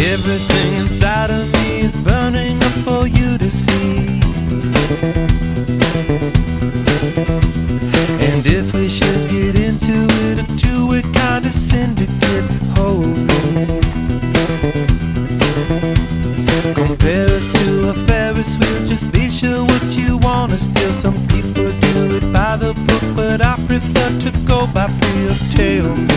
Everything inside of me is burning up for you to see. And if we should get into it, a two-way kind of syndicate, hold me. Compare us to a Ferris wheel, just be sure what you wanna steal. Some people do it by the book, but I prefer to go by feel. Tell me,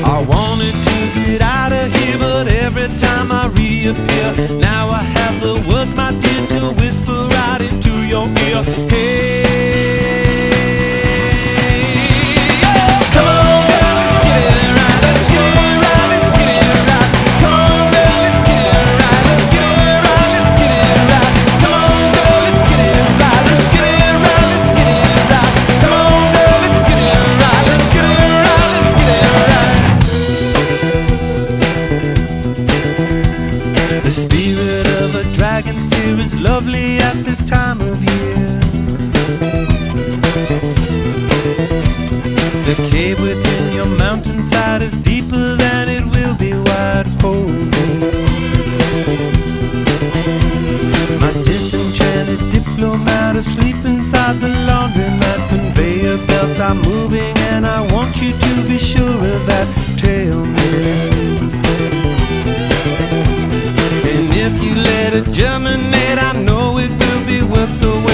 I wanted to get out of here, but every time I reappear, now I have the words, my dear, to whisper right into your ear. Hey, come on, girl, let's get it right. Let's get it right, let's get it right. Come on, girl, let's get it right. Let's get it right, let's get it right. Come on, girl, let's get it right. Let's get it right, let's get it right. Come on, girl, let's get it right. Let's get it right, let's get it right. The spirit of a dragon's tear is lovely at this time of year. The cave within your mountainside is deeper than it will be wide. Hold me. My disenchanted diplomat asleep inside the laundromat. Conveyor belts are moving and I want you to be sure of that. Tell me, and if you let it germinate, I know it will be worth the wait.